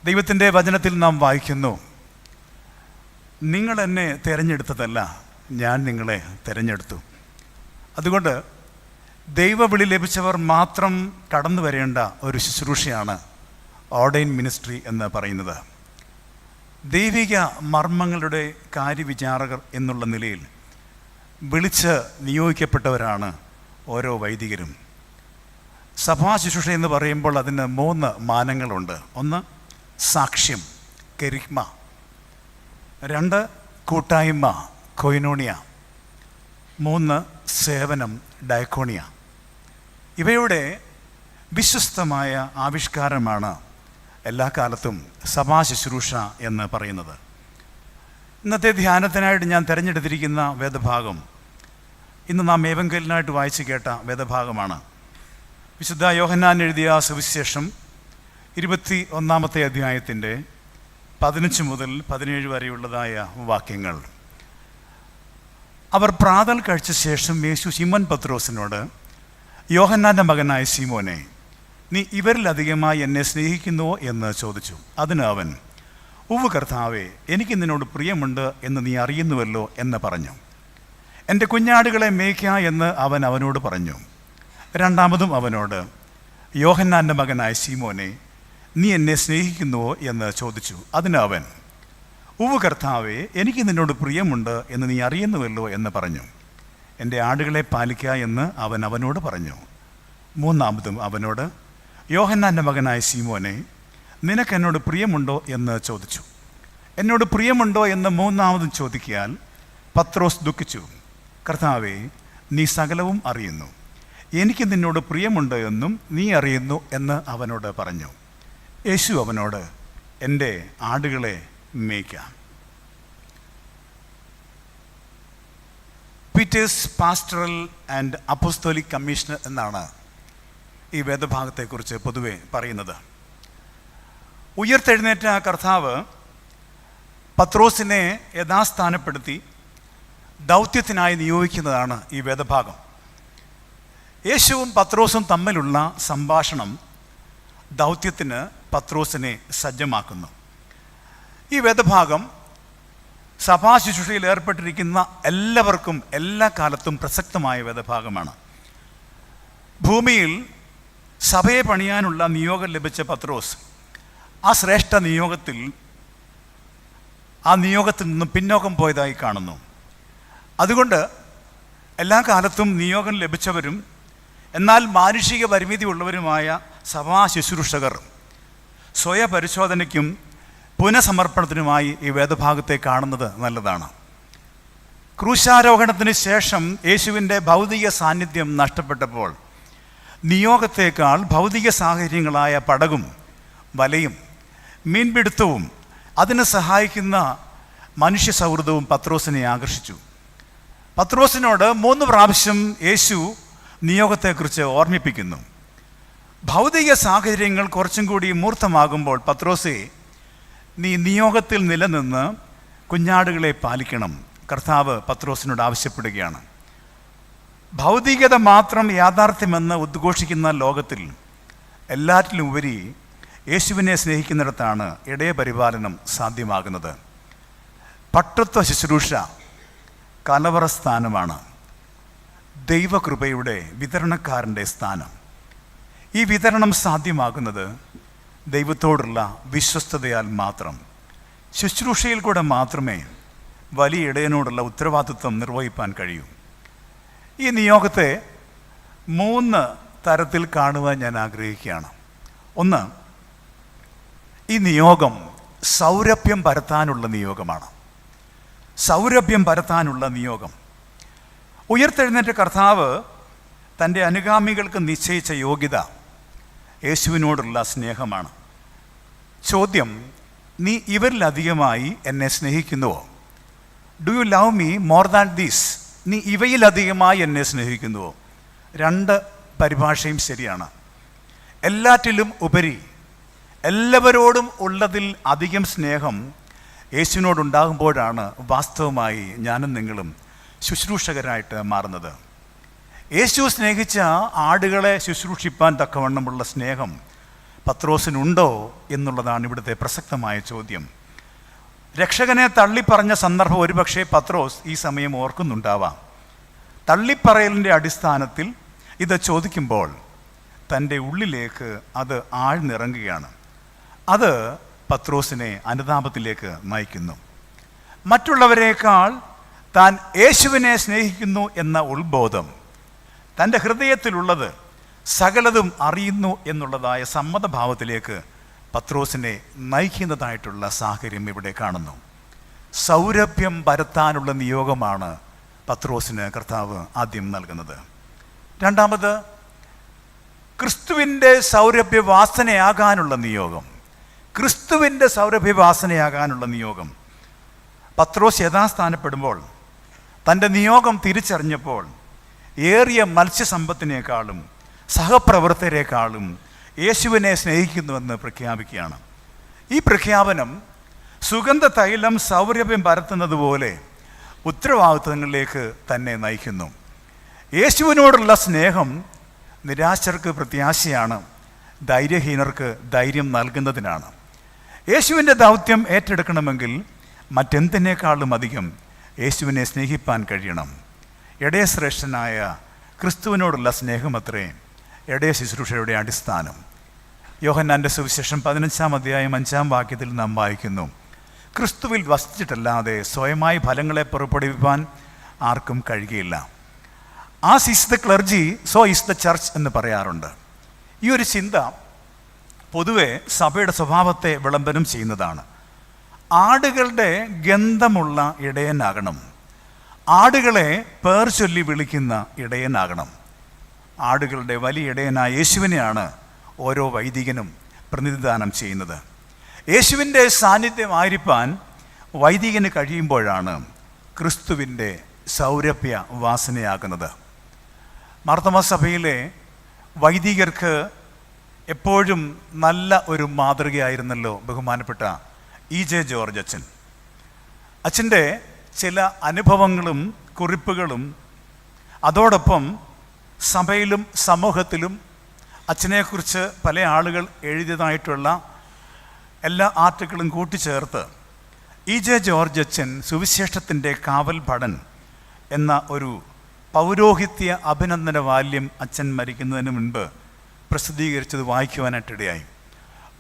ദൈവത്തിൻ്റെ വചനത്തിൽ നാം വായിക്കുന്നു, നിങ്ങൾ എന്നെ തിരഞ്ഞെടുത്തതല്ല, ഞാൻ നിങ്ങളെ തിരഞ്ഞെടുത്തു. അതുകൊണ്ട് ദൈവവിളി ലഭിച്ചവർ മാത്രം കടന്നു വരേണ്ട ഒരു ശുശ്രൂഷയാണ് ഓർഡൈൻ മിനിസ്ട്രി എന്ന് പറയുന്നത്. ദൈവിക മർമ്മങ്ങളുടെ കാര്യവിചാരകർ എന്നുള്ള നിലയിൽ വിളിച്ച് നിയോഗിക്കപ്പെട്ടവരാണ് ഓരോ വൈദികരും. സഭാ ശുശ്രൂഷ എന്ന് പറയുമ്പോൾ അതിന് 3 മാനങ്ങളുണ്ട്. 1 സാക്ഷ്യം, കെരിഗ്മ. 2 കൂട്ടായ്മ, കൊയിനോണിയ. 3 സേവനം, ഡയക്കോണിയ. ഇവയുടെ വിശ്വസ്തമായ ആവിഷ്കാരമാണ് എല്ലാ കാലത്തും സഭാ ശുശ്രൂഷ എന്ന് പറയുന്നത്. ഇന്നത്തെ ധ്യാനത്തിനായിട്ട് ഞാൻ തിരഞ്ഞെടുത്തിരിക്കുന്ന വേദഭാഗം ഇന്ന് നാം ഏവങ്കലിനായിട്ട് വായിച്ചു കേട്ട വേദഭാഗമാണ്. വിശുദ്ധ യോഹന്നാൻ എഴുതിയ സുവിശേഷം 21-ാമത്തെ അധ്യായത്തിൻ്റെ 15 മുതൽ 17 വരെയുള്ളതായ വാക്യങ്ങൾ. അവർ പ്രാതൽ കഴിച്ച ശേഷം യേശു ശിമോൻ പത്രോസിനോട്, യോഹന്നാൻ്റെ മകനായ ശിമോനെ, നീ ഇവരിലധികമായി എന്നെ സ്നേഹിക്കുന്നുവോ എന്ന് ചോദിച്ചു. അതിന് അവൻ, ഉവ്വ് കർത്താവേ, എനിക്ക് നിന്നോട് പ്രിയമുണ്ട് എന്ന് നീ അറിയുന്നുവല്ലോ എന്ന് പറഞ്ഞു. എൻ്റെ കുഞ്ഞാടുകളെ മേയ്ക്ക എന്ന് അവൻ അവനോട് പറഞ്ഞു. രണ്ടാമതും അവനോട്, യോഹന്നാൻ്റെ മകനായ ശിമോനെ, നീ എന്നെ സ്നേഹിക്കുന്നുവോ എന്ന് ചോദിച്ചു. അതിന് അവൻ, ഉവ്വ് കർത്താവേ, എനിക്ക് നിന്നോട് പ്രിയമുണ്ട് എന്ന് നീ അറിയുന്നുവല്ലോ എന്ന് പറഞ്ഞു. എൻ്റെ ആടുകളെ പാലിക്ക എന്ന് അവൻ അവനോട് പറഞ്ഞു. മൂന്നാമതും അവനോട്, യോഹന്നാൻ്റെ മകനായ ശിമോനെ, നിനക്ക് എന്നോട് പ്രിയമുണ്ടോ എന്ന് ചോദിച്ചു. എന്നോട് പ്രിയമുണ്ടോ എന്ന് മൂന്നാമതും ചോദിക്കാൻ പത്രോസ് ദുഃഖിച്ചു. കർത്താവേ, നീ സകലവും അറിയുന്നു, എനിക്ക് നിന്നോട് പ്രിയമുണ്ട് എന്നും നീ അറിയുന്നു എന്ന് അവനോട് പറഞ്ഞു. യേശു അവനോട്, എൻ്റെ ആടുകളെ മേയ്ക്കാം. Peter's pastoral and apostolic commission എന്നാണ് ഈ വേദഭാഗത്തെക്കുറിച്ച് പൊതുവെ പറയുന്നത്. ഉയർത്തെഴുന്നേറ്റ കർത്താവ് പത്രോസിനെ യഥാസ്ഥാനപ്പെടുത്തി ദൗത്യത്തിനായി നിയോഗിക്കുന്നതാണ് ഈ വേദഭാഗം. യേശുവും പത്രോസും തമ്മിലുള്ള സംഭാഷണം ദൗത്യത്തിന് പത്രോസിനെ സജ്ജമാക്കുന്നു. ഈ വേദഭാഗം സഭാ ശുശ്രൂഷയിൽ ഏർപ്പെട്ടിരിക്കുന്ന എല്ലാവർക്കും എല്ലാ കാലത്തും പ്രസക്തമായ വേദഭാഗമാണ്. ഭൂമിയിൽ സഭയെ പണിയാനുള്ള നിയോഗം ലഭിച്ച പത്രോസ് ആ ശ്രേഷ്ഠ നിയോഗത്തിൽ നിന്നും പിന്നോക്കം പോയതായി കാണുന്നു. അതുകൊണ്ട് എല്ലാ കാലത്തും നിയോഗം ലഭിച്ചവരും എന്നാൽ മാനുഷിക പരിമിതി ഉള്ളവരുമായ സഭാ ശുശ്രൂഷകർ സ്വയപരിശോധനയ്ക്കും പുനഃസമർപ്പണത്തിനുമായി ഈ വേദഭാഗത്തെ കാണുന്നത് നല്ലതാണ്. ക്രൂശാരോഹണത്തിന് ശേഷം യേശുവിൻ്റെ ഭൗതിക സാന്നിധ്യം നഷ്ടപ്പെട്ടപ്പോൾ നിയോഗത്തേക്കാൾ ഭൗതിക സാഹചര്യങ്ങളായ പടകും വലയും മീൻപിടുത്തവും അതിന് സഹായിക്കുന്ന മനുഷ്യ സൗഹൃദവും പത്രോസിനെ ആകർഷിച്ചു. പത്രോസിനോട് 3 പ്രാവശ്യം യേശു നിയോഗത്തെക്കുറിച്ച് ഓർമ്മിപ്പിക്കുന്നു. ഭൗതിക സാഹചര്യങ്ങൾ കുറച്ചും കൂടി മൂർത്തമാകുമ്പോൾ, പത്രോസേ, നീ നിയോഗത്തിൽ നിലനിന്ന് കുഞ്ഞാടുകളെ പാലിക്കണം, കർത്താവ് പത്രോസിനോട് ആവശ്യപ്പെടുകയാണ്. ഭൗതികത മാത്രം യാഥാർത്ഥ്യമെന്ന് ഉദ്ഘോഷിക്കുന്ന ലോകത്തിൽ എല്ലാറ്റിലും ഉപരി യേശുവിനെ സ്നേഹിക്കുന്നിടത്താണ് ഇടയപരിപാലനം സാധ്യമാകുന്നത്. പട്ടത്വ ശുശ്രൂഷ കലവറ സ്ഥാനമാണ്, ദൈവകൃപയുടെ വിതരണക്കാരൻ്റെ സ്ഥാനം. ഈ വിതരണം സാധ്യമാകുന്നത് ദൈവത്തോടുള്ള വിശ്വസ്തതയാൽ മാത്രം. ശുശ്രൂഷയിൽ കൂടെ മാത്രമേ വലിയ ഇടയനോടുള്ള ഉത്തരവാദിത്വം നിർവഹിക്കാൻ കഴിയൂ. ഈ നിയോഗത്തെ 3 തരത്തിൽ കാണുവാൻ ഞാൻ ആഗ്രഹിക്കുകയാണ്. 1, ഈ നിയോഗം സൗരഭ്യം പരത്താനുള്ള നിയോഗമാണ്. സൗരഭ്യം പരത്താനുള്ള നിയോഗം. ഉയർത്തെഴുന്നേറ്റ കർത്താവ് തൻ്റെ അനുഗാമികൾക്ക് നിശ്ചയിച്ച യോഗ്യത യേശുവിനോടുള്ള സ്നേഹമാണ്. ചോദ്യം, നീ ഇവരിലധികമായി എന്നെ സ്നേഹിക്കുന്നുവോ? Do you love me more than these? നീ ഇവയിലധികമായി എന്നെ സ്നേഹിക്കുന്നുവോ? 2 പരിഭാഷയും ശരിയാണ്. എല്ലാറ്റിലും ഉപരി എല്ലാവരോടും ഉള്ളതിൽ അധികം സ്നേഹം യേശുവിനോടുണ്ടാകുമ്പോഴാണ് വാസ്തവമായി ഞാനും നിങ്ങളും ശുശ്രൂഷകരായിട്ട് മാറുന്നത്. യേശു സ്നേഹിച്ച ആടുകളെ ശുശ്രൂഷിപ്പാൻ തക്കവണ്ണമുള്ള സ്നേഹം പത്രോസിനുണ്ടോ എന്നുള്ളതാണ് ഇവിടുത്തെ പ്രസക്തമായ ചോദ്യം. രക്ഷകനെ തള്ളിപ്പറഞ്ഞ സന്ദർഭം ഒരുപക്ഷെ പത്രോസ് ഈ സമയം ഓർക്കുന്നുണ്ടാവാം. തള്ളിപ്പറയലിൻ്റെ അടിസ്ഥാനത്തിൽ ഇത് ചോദിക്കുമ്പോൾ തൻ്റെ ഉള്ളിലേക്ക് അത് ആഴ്ന്നിറങ്ങുകയാണ്. അത് പത്രോസിനെ അനുതാപത്തിലേക്ക് നയിക്കുന്നു. മറ്റുള്ളവരെക്കാൾ താൻ യേശുവിനെ സ്നേഹിക്കുന്നു എന്ന ഉത്ബോധം, തൻ്റെ ഹൃദയത്തിലുള്ളത് സകലതും അറിയുന്നു എന്നുള്ളതായ സമ്മതഭാവത്തിലേക്ക് പത്രോസിനെ നയിക്കുന്നതായിട്ടുള്ള സാഹചര്യം ഇവിടെ കാണുന്നു. സൗരഭ്യം പരത്താനുള്ള നിയോഗമാണ് പത്രോസിന് കർത്താവ് ആദ്യം നൽകുന്നത്. രണ്ടാമത്, ക്രിസ്തുവിൻ്റെ സൗരഭ്യവാസനയാകാനുള്ള നിയോഗം. ക്രിസ്തുവിൻ്റെ സൗരഭ്യവാസനയാകാനുള്ള നിയോഗം. പത്രോസ് യഥാസ്ഥാനപ്പെടുമ്പോൾ, തൻ്റെ നിയോഗം തിരിച്ചറിഞ്ഞപ്പോൾ, ഏറിയ മത്സ്യസമ്പത്തിനേക്കാളും സഹപ്രവർത്തകരെക്കാളും യേശുവിനെ സ്നേഹിക്കുന്നുവെന്ന് പ്രഖ്യാപിക്കുകയാണ്. ഈ പ്രഖ്യാപനം സുഗന്ധ തൈലം സൗരഭ്യം പരത്തുന്നത് പോലെ ഉത്തരവാദിത്വങ്ങളിലേക്ക് തന്നെ നയിക്കുന്നു. യേശുവിനോടുള്ള സ്നേഹം നിരാശർക്ക് പ്രത്യാശയാണ്, ധൈര്യഹീനർക്ക് ധൈര്യം നൽകുന്നതിനാണ്. യേശുവിൻ്റെ ദൗത്യം ഏറ്റെടുക്കണമെങ്കിൽ മറ്റെന്തിനേക്കാളും അധികം യേശുവിനെ സ്നേഹിപ്പാൻ കഴിയണം. ഇടയശ്രേഷ്ഠനായ ക്രിസ്തുവിനോടുള്ള സ്നേഹമത്രേ ഇടയ ശുശ്രൂഷയുടെ അടിസ്ഥാനം. യോഹന്നാൻ്റെ സുവിശേഷം 15-ാം അധ്യായം 5-ാം വാക്യത്തിൽ നാം വായിക്കുന്നു, ക്രിസ്തുവിൽ വസിച്ചിട്ടല്ലാതെ സ്വയമായി ഫലങ്ങളെ പുറപ്പെടുവിപ്പാൻ ആർക്കും കഴിയുകയില്ല. As is the clergy, so is the church എന്ന് പറയാറുണ്ട്. ഈ ഒരു ചിന്ത പൊതുവെ സഭയുടെ സ്വഭാവത്തെ വിളംബരം ചെയ്യുന്നതാണ്. ആടുകളുടെ ഗന്ധമുള്ള ഇടയനാകണം, ആടുകളെ പേർ ചൊല്ലി വിളിക്കുന്ന ഇടയനാകണം. ആടുകളുടെ വലിയ ഇടയനായ യേശുവിനെയാണ് ഓരോ വൈദികനും പ്രതിനിധാനം ചെയ്യുന്നത്. യേശുവിൻ്റെ സാന്നിധ്യമായിരിക്കാൻ വൈദികന് കഴിയുമ്പോഴാണ് ക്രിസ്തുവിൻ്റെ സൗരഭ്യ വാസനയാകുന്നത്. മാർത്തോമാ സഭയിലെ വൈദികർക്ക് എപ്പോഴും നല്ല ഒരു മാതൃകയായിരുന്നല്ലോ ബഹുമാനപ്പെട്ട EJ ജോർജ് അച്ഛൻ. അച്ഛൻ്റെ ചില അനുഭവങ്ങളും കുറിപ്പുകളും അതോടൊപ്പം സഭയിലും സമൂഹത്തിലും അച്ഛനെക്കുറിച്ച് പല ആളുകൾ എഴുതിയതായിട്ടുള്ള എല്ലാ ആർട്ടിക്കിളും കൂട്ടിച്ചേർത്ത് EJ ജോർജ് അച്ഛൻ സുവിശേഷത്തിൻ്റെ കാവൽ ഭടൻ എന്ന ഒരു പൗരോഹിത്യ അഭിനന്ദന വാല്യം അച്ഛൻ മരിക്കുന്നതിന് മുൻപ് പ്രസിദ്ധീകരിച്ചത് വായിക്കുവാനായിട്ടിടയായി.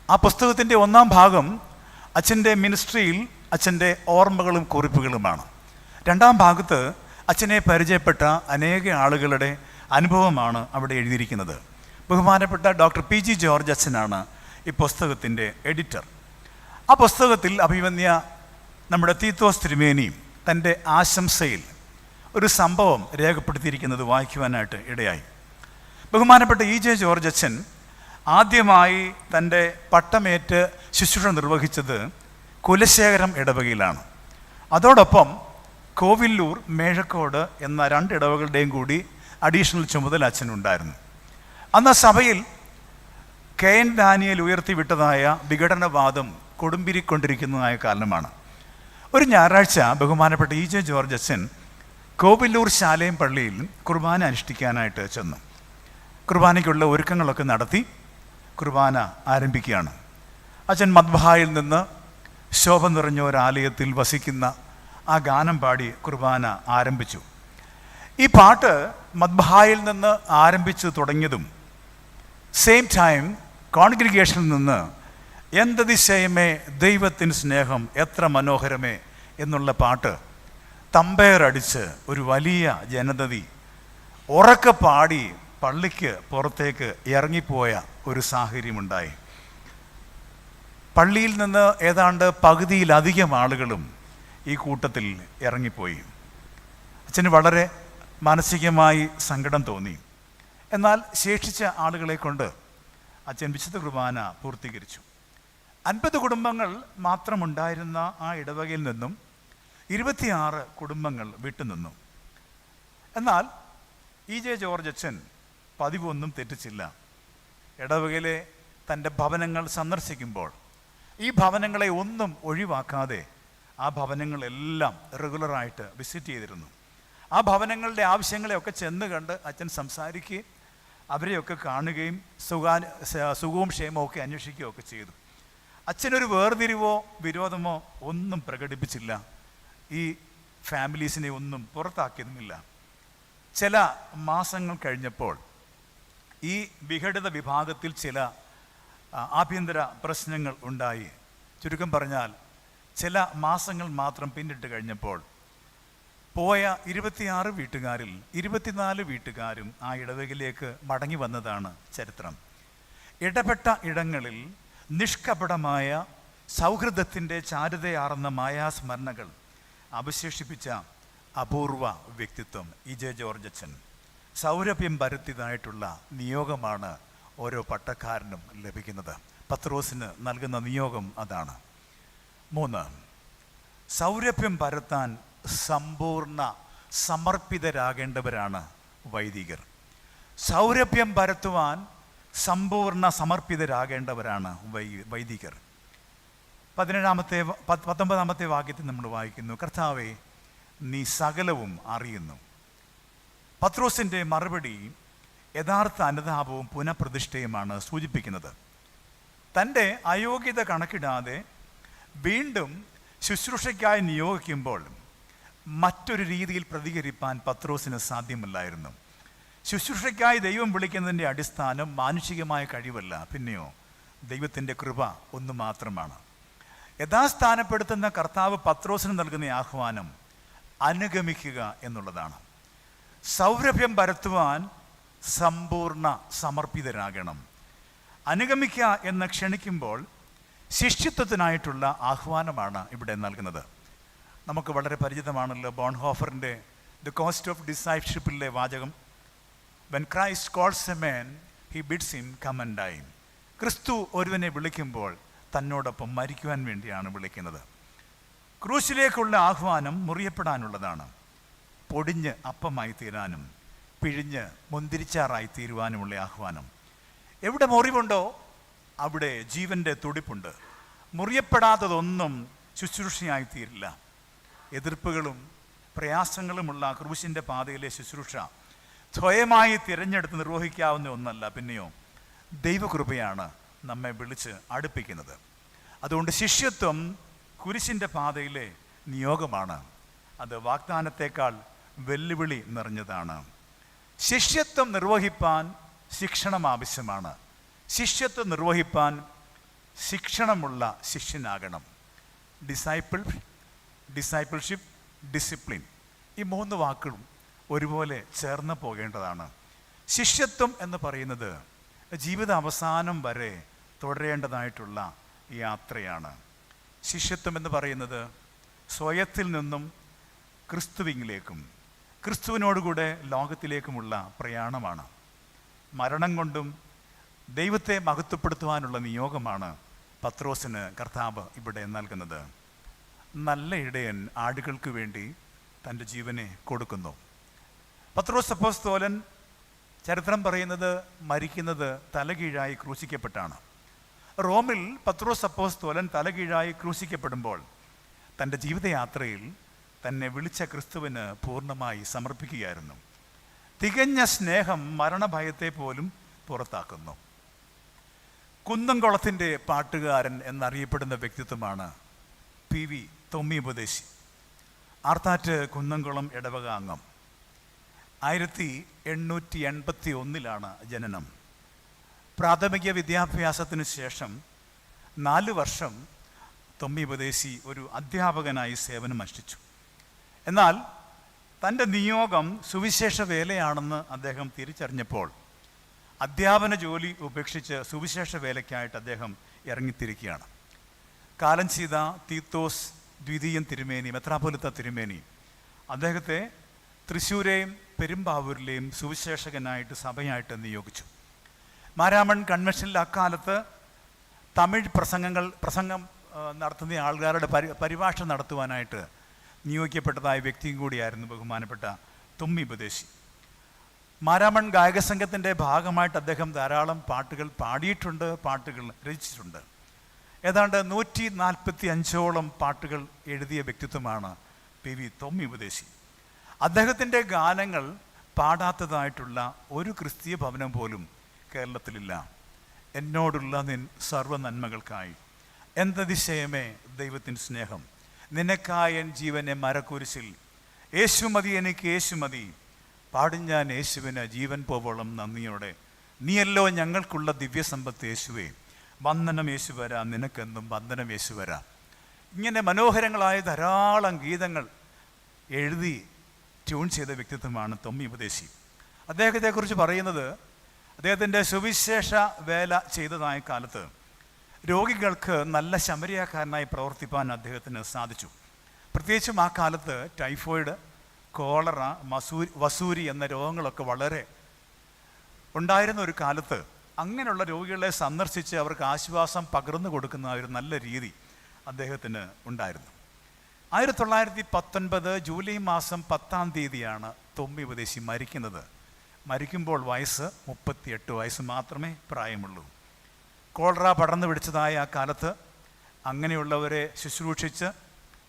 ആ പുസ്തകത്തിൻ്റെ 1-ാം ഭാഗം അച്ഛൻ്റെ മിനിസ്ട്രിയിൽ അച്ഛൻ്റെ ഓർമ്മകളും കുറിപ്പുകളുമാണ്. 2-ാം ഭാഗത്ത് അച്ഛനെ പരിചയപ്പെട്ട അനേക ആളുകളുടെ അനുഭവമാണ് അവിടെ എഴുതിയിരിക്കുന്നത്. ബഹുമാനപ്പെട്ട ഡോക്ടർ PG ജോർജ് അച്ഛനാണ് ഈ പുസ്തകത്തിൻ്റെ എഡിറ്റർ. ആ പുസ്തകത്തിൽ അഭിമന്യ നമ്മുടെ തീത്തോസ് തിരുമേനി തൻ്റെ ആശംസയിൽ ഒരു സംഭവം രേഖപ്പെടുത്തിയിരിക്കുന്നത് വായിക്കുവാനായിട്ട് ഇടയായി. ബഹുമാനപ്പെട്ട EJ ജോർജ് അച്ഛൻ ആദ്യമായി തൻ്റെ പട്ടമേറ്റ് ശുശ്രൂഷ നിർവഹിച്ചത് കുലശേഖരം ഇടവകയിലാണ്. അതോടൊപ്പം കോവില്ലൂർ, മേഴക്കോട് എന്ന 2 ഇടവകളുടെയും കൂടി അഡീഷണൽ ചുമതല അച്ഛനുണ്ടായിരുന്നു. അന്ന് സഭയിൽ KN ഡാനിയേൽ ഉയർത്തിവിട്ടതായ വിഘടനവാദം കൊടുമ്പിരിക്കൊണ്ടിരിക്കുന്നതായ കാലമാണ്. ഒരു ഞായറാഴ്ച ബഹുമാനപ്പെട്ട EJ ജോർജ് അച്ഛൻ കോവില്ലൂർ ശാലയം പള്ളിയിൽ കുർബാന അനുഷ്ഠിക്കാനായിട്ട് ചെന്നു. കുർബാനയ്ക്കുള്ള ഒരുക്കങ്ങളൊക്കെ നടത്തി കുർബാന ആരംഭിക്കുകയാണ്. അച്ഛൻ മദ്ബഹായിൽ നിന്ന് ശോഭ നിറഞ്ഞ ഒരാലയത്തിൽ വസിക്കുന്ന ആ ഗാനം പാടി കുർബാന ആരംഭിച്ചു. ഈ പാട്ട് മദ്ബഹായിൽ നിന്ന് ആരംഭിച്ചു തുടങ്ങിയതും സെയിം ടൈം കോൺഗ്രിഗേഷനിൽ നിന്ന് എന്തതിശയമേ ദൈവത്തിൻ്റെ സ്നേഹം എത്ര മനോഹരമേ എന്നുള്ള പാട്ട് തമ്പയറടിച്ച് ഒരു വലിയ ജനതതി ഉറക്കെ പാടി പള്ളിക്ക് പുറത്തേക്ക് ഇറങ്ങിപ്പോയ ഒരു സാഹചര്യമുണ്ടായി. പള്ളിയിൽ നിന്ന് ഏതാണ്ട് പകുതിയിലധികം ആളുകളും ഈ കൂട്ടത്തിൽ ഇറങ്ങിപ്പോയി. അച്ഛന് വളരെ മാനസികമായി സങ്കടം തോന്നി. എന്നാൽ ശേഷിച്ച ആളുകളെ കൊണ്ട് അച്ഛൻ വിശുദ്ധ കുർബാന പൂർത്തീകരിച്ചു. 50 കുടുംബങ്ങൾ മാത്രമുണ്ടായിരുന്ന ആ ഇടവകയിൽ നിന്നും 26 കുടുംബങ്ങൾ വിട്ടുനിന്നു. എന്നാൽ EJ ജോർജ് അച്ഛൻ പതിവൊന്നും തെറ്റിച്ചില്ല. ഇടവകയിലെ തൻ്റെ ഭവനങ്ങൾ സന്ദർശിക്കുമ്പോൾ ഈ ഭവനങ്ങളെ ഒന്നും ഒഴിവാക്കാതെ ആ ഭവനങ്ങളെല്ലാം റെഗുലറായിട്ട് വിസിറ്റ് ചെയ്തിരുന്നു. ആ ഭവനങ്ങളുടെ ആവശ്യങ്ങളെയൊക്കെ ചെന്ന് കണ്ട് അച്ഛൻ സംസാരിക്കുകയും അവരെയൊക്കെ കാണുകയും സുഖവും ക്ഷേമവും ഒക്കെ അന്വേഷിക്കുകയൊക്കെ ചെയ്തു. അച്ഛനൊരു വേർതിരിവോ വിരോധമോ ഒന്നും പ്രകടിപ്പിച്ചില്ല. ഈ ഫാമിലീസിനെ ഒന്നും പുറത്താക്കിയതുമില്ല. ചില മാസങ്ങൾ കഴിഞ്ഞപ്പോൾ ഈ വിഘടിത വിഭാഗത്തിൽ ചില ആഭ്യന്തര പ്രശ്നങ്ങൾ ഉണ്ടായി. ചുരുക്കം പറഞ്ഞാൽ ചില മാസങ്ങൾ മാത്രം പിന്നിട്ട് കഴിഞ്ഞപ്പോൾ പോയ 26 വീട്ടുകാരിൽ 24 വീട്ടുകാരും ആ ഇടവകയിലേക്ക് മടങ്ങി വന്നതാണ് ചരിത്രം. ഇടപെട്ട ഇടങ്ങളിൽ നിഷ്കപടമായ സൗഹൃദത്തിൻ്റെ ചാരുതയാർന്ന മായാസ്മരണകൾ അവശേഷിപ്പിച്ച അപൂർവ വ്യക്തിത്വം ഇ.ജെ. ജോർജ് അച്ഛൻ. സൗരഭ്യം പരത്തിയതായിട്ടുള്ള നിയോഗമാണ് ഓരോ പട്ടക്കാരനും ലഭിക്കുന്നത്. പത്രോസിന് നൽകുന്ന നിയോഗം അതാണ്. 3, സൗരഭ്യം പരത്താൻ സമ്പൂർണ്ണ സമർപ്പിതരാകേണ്ടവരാണ് വൈദികർ. സൗരഭ്യം പരത്തുവാൻ സമ്പൂർണ്ണ സമർപ്പിതരാകേണ്ടവരാണ് വൈദികർ. 19 വാക്യത്തിൽ നമ്മൾ വായിക്കുന്നു, കർത്താവേ, നീ സകലവും അറിയുന്നു. പത്രോസിൻ്റെ മറുപടി യഥാർത്ഥ അനുതാപവും പുനഃപ്രതിഷ്ഠയുമാണ് സൂചിപ്പിക്കുന്നത്. തൻ്റെ അയോഗ്യത കണക്കിടാതെ വീണ്ടും ശുശ്രൂഷയ്ക്കായി നിയോഗിക്കുമ്പോൾ മറ്റൊരു രീതിയിൽ പ്രതികരിപ്പാൻ പത്രോസിന് സാധ്യമല്ലായിരുന്നു. ശുശ്രൂഷയ്ക്കായി ദൈവം വിളിക്കുന്നതിൻ്റെ അടിസ്ഥാനം മാനുഷികമായ കഴിവല്ല, പിന്നെയോ ദൈവത്തിൻ്റെ കൃപ ഒന്ന് മാത്രമാണ്. യഥാസ്ഥാനപ്പെടുത്തുന്ന കർത്താവ് പത്രോസിന് നൽകുന്ന ആഹ്വാനം അനുഗമിക്കുക എന്നുള്ളതാണ്. സൗരഭ്യം പരത്തുവാൻ സമ്പൂർണ്ണ സമർപ്പിതരാകണം. അനുഗമിക്കുക എന്ന് ക്ഷണിക്കുമ്പോൾ ശിഷ്യത്വത്തിനായിട്ടുള്ള ആഹ്വാനമാണ് ഇവിടെ നൽകുന്നത്. നമുക്ക് വളരെ പരിചിതമാണല്ലോ ബോൺഹോഫറിൻ്റെ ദ കോസ്റ്റ് ഓഫ് ഡിസൈപ്ഷിപ്പിലെ വാചകം, when Christ calls a man he bids him come and die. ക്രിസ്തു ഒരുവനെ വിളിക്കുമ്പോൾ തന്നോടൊപ്പം മരിക്കുവാൻ വേണ്ടിയാണ് വിളിക്കുന്നത്. ക്രൂശിലേക്കുള്ള ആഹ്വാനം മുറിയപ്പെടാനുള്ളതാണ്. പൊടിഞ്ഞ് അപ്പമായി തീരാനും പിഴിഞ്ഞ് മുന്തിരിച്ചാറായി തീരുവാനുമുള്ള ആഹ്വാനം. എവിടെ മുറിവുണ്ടോ അവിടെ ജീവൻ്റെ തുടിപ്പുണ്ട്. മുറിയപ്പെടാത്തതൊന്നും ശുശ്രൂഷയായി തീരില്ല. എതിർപ്പുകളും പ്രയാസങ്ങളുമുള്ള ക്രൂശിൻ്റെ പാതയിലെ ശുശ്രൂഷ സ്വയമായി തിരഞ്ഞെടുത്ത് നിർവഹിക്കാവുന്ന ഒന്നല്ല, പിന്നെയോ ദൈവകൃപയാണ് നമ്മെ വിളിച്ച് അടുപ്പിക്കുന്നത്. അതുകൊണ്ട് ശിഷ്യത്വം കുരിശിൻ്റെ പാതയിലെ നിയോഗമാണ്. അത് വാഗ്ദാനത്തേക്കാൾ വെല്ലുവിളി നിറഞ്ഞതാണ്. ശിഷ്യത്വം നിർവഹിപ്പാൻ ശിക്ഷണം ആവശ്യമാണ്. ശിഷ്യത്വം നിർവഹിപ്പാൻ ശിക്ഷണമുള്ള ശിഷ്യനാകണം. ഡിസൈപ്പിൾഷിപ്പ്, ഡിസിപ്ലിൻ, ഈ 3 വാക്കുകളും ഒരുപോലെ ചേർന്ന് പോകേണ്ടതാണ്. ശിഷ്യത്വം എന്ന് പറയുന്നത് ജീവിത അവസാനം വരെ തുടരേണ്ടതായിട്ടുള്ള യാത്രയാണ്. ശിഷ്യത്വം എന്ന് പറയുന്നത് സ്വയത്തിൽ നിന്നും ക്രിസ്തുവിലേക്കും ക്രിസ്തുവിനോടുകൂടെ ലോകത്തിലേക്കുമുള്ള പ്രയാണമാണ്. മരണം കൊണ്ടും ദൈവത്തെ മഹത്വപ്പെടുത്തുവാനുള്ള നിയോഗമാണ് പത്രോസിന് കർത്താവ് ഇവിടെ നൽകുന്നത്. നല്ല ഇടയൻ ആടുകൾക്ക് വേണ്ടി തൻ്റെ ജീവനെ കൊടുക്കുന്നു. പത്രോസ് അപ്പോസ്തലൻ ചരിത്രം പറയുന്നത് മരിക്കുന്നത് തലകീഴായി ക്രൂശിക്കപ്പെട്ടാണ്. റോമിൽ പത്രോസ് അപ്പോസ്തലൻ തലകീഴായി ക്രൂശിക്കപ്പെടുമ്പോൾ തൻ്റെ ജീവിതയാത്രയിൽ തന്നെ വിളിച്ച ക്രിസ്തുവിന് പൂർണ്ണമായി സമർപ്പിക്കുകയായിരുന്നു. തികഞ്ഞ സ്നേഹം മരണഭയത്തെ പോലും പുറത്താക്കുന്നു. കുന്നംകുളത്തിൻ്റെ പാട്ടുകാരൻ എന്നറിയപ്പെടുന്ന വ്യക്തിത്വമാണ് PV തൊമ്മി ഉപദേശി. ആർത്താറ്റ് കുന്നംകുളം ഇടവക അംഗം. 1881 ജനനം. പ്രാഥമിക വിദ്യാഭ്യാസത്തിന് ശേഷം 4 വർഷം തൊമ്മി ഉപദേശി ഒരു അധ്യാപകനായി സേവനമനുഷ്ഠിച്ചു. എന്നാൽ തൻ്റെ നിയോഗം സുവിശേഷ വേലയാണെന്ന് അദ്ദേഹം തിരിച്ചറിഞ്ഞപ്പോൾ അധ്യാപന ജോലി ഉപേക്ഷിച്ച് സുവിശേഷ വേലയ്ക്കായിട്ട് അദ്ദേഹം ഇറങ്ങിത്തിരിക്കുകയാണ്. കാലം ചെയ്ത തീത്തോസ് ദ്വിതീയൻ തിരുമേനി, മെത്രാപ്പൊലീത്ത തിരുമേനി അദ്ദേഹത്തെ തൃശ്ശൂരെയും പെരുമ്പാവൂരിലെയും സുവിശേഷകനായിട്ട് സഭയായിട്ട് നിയോഗിച്ചു. മാരാമൺ കൺവെൻഷനിൽ അക്കാലത്ത് തമിഴ് പ്രസംഗം നടത്തുന്ന ആൾക്കാരുടെ പരിഭാഷ നടത്തുവാനായിട്ട് നിയോഗിക്കപ്പെട്ടതായ വ്യക്തിയും കൂടിയായിരുന്നു ബഹുമാനപ്പെട്ട തൊമ്മി ഉപദേശി. മാരാമൺ ഗായക സംഘത്തിൻ്റെ ഭാഗമായിട്ട് അദ്ദേഹം ധാരാളം പാട്ടുകൾ പാടിയിട്ടുണ്ട്, പാട്ടുകൾ രചിച്ചിട്ടുണ്ട്. ഏതാണ്ട് 145ഓളം പാട്ടുകൾ എഴുതിയ വ്യക്തിത്വമാണ് PV തൊമ്മി ഉപദേശി. അദ്ദേഹത്തിൻ്റെ ഗാനങ്ങൾ പാടാത്തതായിട്ടുള്ള ഒരു ക്രിസ്തീയ ഭവനം പോലും കേരളത്തിലില്ല. എന്നോടുള്ള നിൻ സർവ്വ നന്മകൾക്കായി എന്തതിശയമേ ദൈവത്തിൻ സ്നേഹം, നിനക്കായൻ ജീവനെ മരക്കുരിശിൽ, യേശു മതി എനിക്ക് യേശു മതി, പാടും ഞാൻ യേശുവിന് ജീവൻ പോവോളം നന്ദിയോടെ, നീയല്ലോ ഞങ്ങൾക്കുള്ള ദിവ്യസമ്പത്ത് യേശുവേ, വന്ദനം യേശു വരാ, നിനക്കെന്നും വന്ദനം യേശു വരാ. ഇങ്ങനെ മനോഹരങ്ങളായ ധാരാളം ഗീതങ്ങൾ എഴുതി ട്യൂൺ ചെയ്ത വ്യക്തിത്വമാണ് തൊമ്മി ഉപദേശി. അദ്ദേഹത്തെക്കുറിച്ച് പറയുന്നത്, അദ്ദേഹത്തിൻ്റെ സുവിശേഷ വേല ചെയ്തതായ കാലത്ത് രോഗികൾക്ക് നല്ല ശമരിയാക്കാരനായി പ്രവർത്തിപ്പാൻ അദ്ദേഹത്തിന് സാധിച്ചു. പ്രത്യേകിച്ചും ആ കാലത്ത് ടൈഫോയിഡ്, കോളറ, വസൂരി എന്ന രോഗങ്ങളൊക്കെ വളരെ ഉണ്ടായിരുന്ന ഒരു കാലത്ത് അങ്ങനെയുള്ള രോഗികളെ സന്ദർശിച്ച് അവർക്ക് ആശ്വാസം പകർന്നു കൊടുക്കുന്ന ഒരു നല്ല രീതി അദ്ദേഹത്തിന് ഉണ്ടായിരുന്നു. 1919 ജൂലൈ മാസം 10-ാം തീയതിയാണ് തൊമ്മി ഉപദേശി മരിക്കുന്നത്. മരിക്കുമ്പോൾ വയസ്സ് 38 വയസ്സ് മാത്രമേ പ്രായമുള്ളൂ. കോളറ പടർന്നു പിടിച്ചതായ ആ കാലത്ത് അങ്ങനെയുള്ളവരെ ശുശ്രൂഷിച്ച്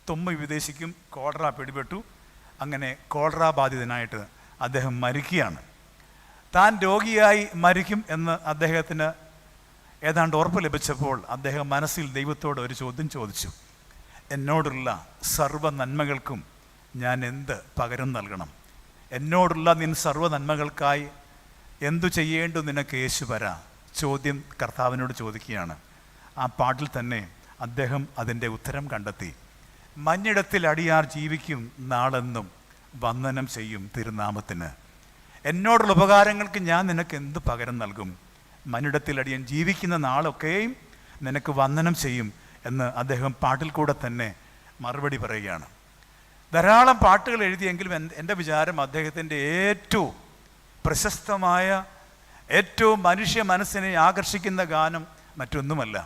തൊമ്മി ഉപദേശിക്കും കോളറ പിടിപെട്ടു. അങ്ങനെ കോളറ ബാധിതനായിട്ട് അദ്ദേഹം മരിക്കുകയാണ്. താൻ രോഗിയായി മരിക്കും എന്ന് അദ്ദേഹത്തിന് ഏതാണ്ട് ഉറപ്പ് ലഭിച്ചപ്പോൾ അദ്ദേഹം മനസ്സിൽ ദൈവത്തോട് ഒരു ചോദ്യം ചോദിച്ചു. എന്നോടുള്ള സർവ്വ നന്മകൾക്കും ഞാൻ എന്ത് പകരം നൽകണം? എന്നോടുള്ള നിൻ സർവ്വ നന്മകൾക്കായി എന്തു ചെയ്യേണ്ടു നിനക്ക് യേശു വരാ? ചോദ്യം കർത്താവിനോട് ചോദിക്കുകയാണ്. ആ പാട്ടിൽ തന്നെ അദ്ദേഹം അതിൻ്റെ ഉത്തരം കണ്ടെത്തി. മഞ്ഞിടത്തിൽ അടിയാർ ജീവിക്കും നാളെന്നും വന്ദനം ചെയ്യും തിരുനാമത്തിന്. എന്നോടുള്ള ഉപകാരങ്ങൾക്ക് ഞാൻ നിനക്ക് എന്ത് പകരം നൽകും? മഞ്ഞിടത്തിൽ അടിയൻ ജീവിക്കുന്ന നാളൊക്കെയും നിനക്ക് വന്ദനം ചെയ്യും എന്ന് അദ്ദേഹം പാട്ടിൽ കൂടെ തന്നെ മറുപടി പറയുകയാണ്. ധാരാളം പാട്ടുകൾ എഴുതിയെങ്കിലും എൻ്റെ വിചാരം അദ്ദേഹത്തിൻ്റെ ഏറ്റവും പ്രശസ്തമായ, ഏറ്റവും മനുഷ്യ മനസ്സിനെ ആകർഷിക്കുന്ന ഗാനം മറ്റൊന്നുമല്ല.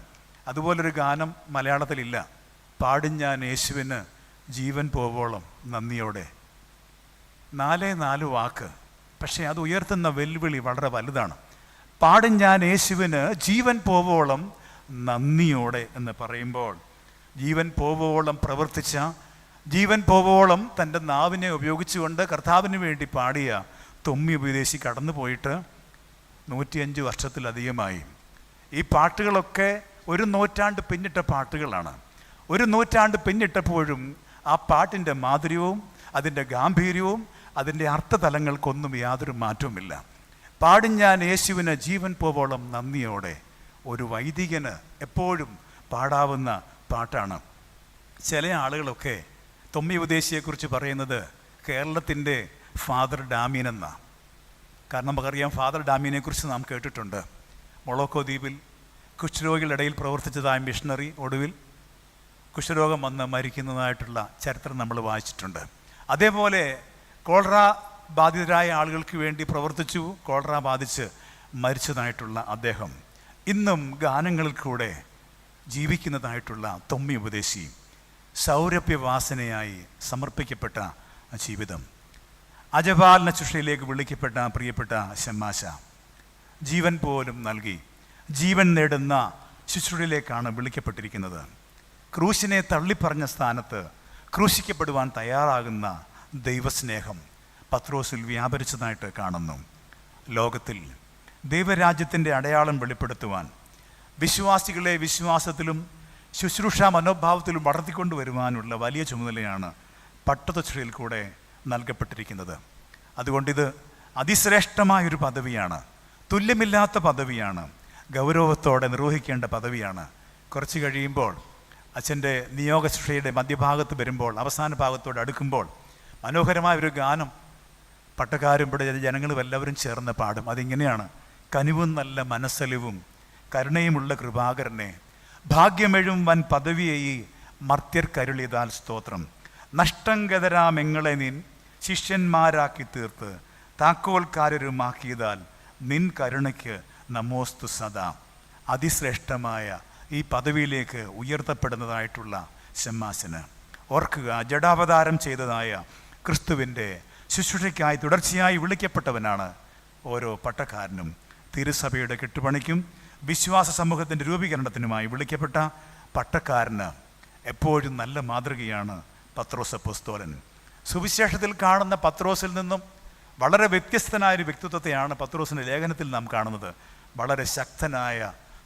അതുപോലൊരു ഗാനം മലയാളത്തിലില്ല. പാടും ഞാൻ യേശുവിന് ജീവൻ പോവോളം നന്ദിയോടെ. 4 വാക്ക്, പക്ഷേ അത് ഉയർത്തുന്ന വെല്ലുവിളി വളരെ വലുതാണ്. പാടും ഞാൻ യേശുവിന് ജീവൻ പോവോളം നന്ദിയോടെ എന്ന് പറയുമ്പോൾ, ജീവൻ പോവോളം പ്രവർത്തിച്ച, ജീവൻ പോവോളം തൻ്റെ നാവിനെ ഉപയോഗിച്ചുകൊണ്ട് കർത്താവിന് വേണ്ടി പാടിയ തൊമ്മി ഉപദേശി കടന്നു പോയിട്ട് 105 വർഷത്തിലധികമായി. ഈ പാട്ടുകളൊക്കെ 1 നൂറ്റാണ്ട് പിന്നിട്ട പാട്ടുകളാണ്. 1 നൂറ്റാണ്ട് പിന്നിട്ടപ്പോഴും ആ പാട്ടിൻ്റെ മാധുര്യവും അതിൻ്റെ ഗാംഭീര്യവും അതിൻ്റെ അർത്ഥതലങ്ങൾക്കൊന്നും യാതൊരു മാറ്റവുമില്ല. പാടും ഞാൻ യേശുവിന് ജീവൻ പോവോളം നന്ദിയോടെ ഒരു വൈദികന് എപ്പോഴും പാടാവുന്ന പാട്ടാണ്. ചില ആളുകളൊക്കെ തൊമ്മി ഉപദേശിയെക്കുറിച്ച് പറയുന്നത് കേരളത്തിൻ്റെ ഫാദർ ഡാമിയൻ എന്നാണ്. കാരണം നമുക്കറിയാം, ഫാദർ ഡാമിയനെക്കുറിച്ച് നാം കേട്ടിട്ടുണ്ട്. മൊളോക്കോ ദ്വീപിൽ കുഷ്ഠരോഗികളുടെ ഇടയിൽ പ്രവർത്തിച്ചതായ മിഷണറി ഒടുവിൽ കുഷ്ഠരോഗം വന്ന് മരിക്കുന്നതായിട്ടുള്ള ചരിത്രം നമ്മൾ വായിച്ചിട്ടുണ്ട്. അതേപോലെ കോളറ ബാധിതരായ ആളുകൾക്ക് വേണ്ടി പ്രവർത്തിച്ചു, കോളറ ബാധിച്ച് മരിച്ചതായിട്ടുള്ള അദ്ദേഹം ഇന്നും ഗാനങ്ങളിൽ കൂടെ ജീവിക്കുന്നതായിട്ടുള്ള തൊമ്മി ഉപദേശി, സൗരഭ്യവാസനയായി സമർപ്പിക്കപ്പെട്ട ജീവിതം, അജപാലന ശുശ്രൂഷയിലേക്ക് വിളിക്കപ്പെട്ട പ്രിയപ്പെട്ട ശമ്മാശ, ജീവൻ പോലും നൽകി ജീവൻ നേടുന്ന ശുശ്രൂഷയിലേക്കാണ് വിളിക്കപ്പെട്ടിരിക്കുന്നത്. ക്രൂശിനെ തള്ളിപ്പറഞ്ഞ സ്ഥാനത്ത് ക്രൂശിക്കപ്പെടുവാൻ തയ്യാറാകുന്ന ദൈവസ്നേഹം പത്രോസിൽ വ്യാപരിച്ചതായിട്ട് കാണുന്നു. ലോകത്തിൽ ദൈവരാജ്യത്തിൻ്റെ അടയാളം വെളിപ്പെടുത്തുവാൻ വിശ്വാസികളെ വിശ്വാസത്തിലും ശുശ്രൂഷാ മനോഭാവത്തിലും വളർത്തിക്കൊണ്ടുവരുവാനുള്ള വലിയ ചുമതലയാണ് പട്ടത്തുശ്രയിൽ കൂടെ നൽകപ്പെട്ടിരിക്കുന്നത്. അതുകൊണ്ടിത് അതിശ്രേഷ്ഠമായൊരു പദവിയാണ്, തുല്യമില്ലാത്ത പദവിയാണ്, ഗൗരവത്തോടെ നിർവഹിക്കേണ്ട പദവിയാണ്. കുറച്ച് കഴിയുമ്പോൾ അച്ഛൻ്റെ നിയോഗശുശ്രൂഷയുടെ മധ്യഭാഗത്ത് വരുമ്പോൾ, അവസാന ഭാഗത്തോട് അടുക്കുമ്പോൾ മനോഹരമായൊരു ഗാനം പട്ടക്കാരും ഇവിടെ ജനങ്ങളും എല്ലാവരും ചേർന്ന് പാടും. അതിങ്ങനെയാണ്: കനിവും നല്ല മനസ്സലിവും കരുണയുമുള്ള കൃപാകരനെ, ഭാഗ്യമെഴും വൻ പദവിയെയി മർത്യർക്കരുളിയതാൽ സ്തോത്രം, നഷ്ടം ഗതരാമെങ്ങളെ നിൻ ശിഷ്യന്മാരാക്കി തീർത്ത് താക്കോൽക്കാരരുമാക്കിയതാൽ നിൻ കരുണയ്ക്ക് നമോസ്തു സദാ. അതിശ്രേഷ്ഠമായ ഈ പദവിയിലേക്ക് ഉയർത്തപ്പെടുന്നതായിട്ടുള്ള ശമ്മാശന് ഓർക്കുക, ജഡാവതാരം ചെയ്തതായ ക്രിസ്തുവിൻ്റെ ശുശ്രൂഷയ്ക്കായി തുടർച്ചയായി വിളിക്കപ്പെട്ടവനാണ് ഓരോ പട്ടക്കാരനും. തിരുസഭയുടെ കെട്ടുപണിക്കും വിശ്വാസ സമൂഹത്തിൻ്റെ രൂപീകരണത്തിനുമായി വിളിക്കപ്പെട്ട പട്ടക്കാരന് എപ്പോഴും നല്ല മാതൃകയാണ് പത്രോസ് അപ്പോസ്തലൻ. സുവിശേഷത്തിൽ കാണുന്ന പത്രോസിൽ നിന്നും വളരെ വ്യത്യസ്തനായൊരു വ്യക്തിത്വത്തെയാണ് പത്രോസിൻ്റെ ലേഖനത്തിൽ നാം കാണുന്നത്. വളരെ ശക്തനായ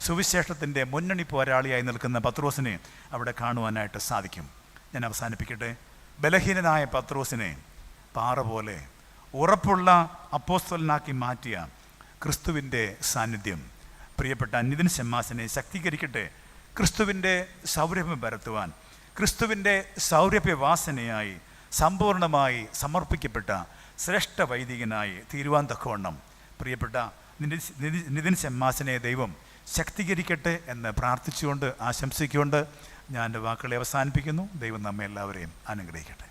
സുവിശേഷത്തിൻ്റെ മുന്നണി പോരാളിയായി നിൽക്കുന്ന പത്രോസിനെ അവിടെ കാണുവാനായിട്ട് സാധിക്കും. ഞാൻ അവസാനിപ്പിക്കട്ടെ. ബലഹീനനായ പത്രോസിനെ പാറ പോലെ ഉറപ്പുള്ള അപ്പോസ്തലനാക്കി മാറ്റിയ ക്രിസ്തുവിൻ്റെ സാന്നിധ്യം പ്രിയപ്പെട്ട നിതിൻ ഷമ്മാസിനെ ശക്തീകരിക്കട്ടെ. ക്രിസ്തുവിൻ്റെ സൗരഭ്യം പരത്തുവാൻ, ക്രിസ്തുവിൻ്റെ സൗരഭ്യവാസനയായി സമ്പൂർണമായി സമർപ്പിക്കപ്പെട്ട ശ്രേഷ്ഠ വൈദികനായി തീരുവാൻ തക്കവണ്ണം പ്രിയപ്പെട്ട നിതിൻ ഷമ്മാസിനെ ദൈവം ശക്തീകരിക്കട്ടെ എന്ന് പ്രാർത്ഥിച്ചുകൊണ്ട് ആശംസിച്ചുകൊണ്ട് ഞാൻ എൻ്റെ വാക്കുകളെ അവസാനിപ്പിക്കുന്നു. ദൈവം നമ്മെ എല്ലാവരെയും അനുഗ്രഹിക്കട്ടെ.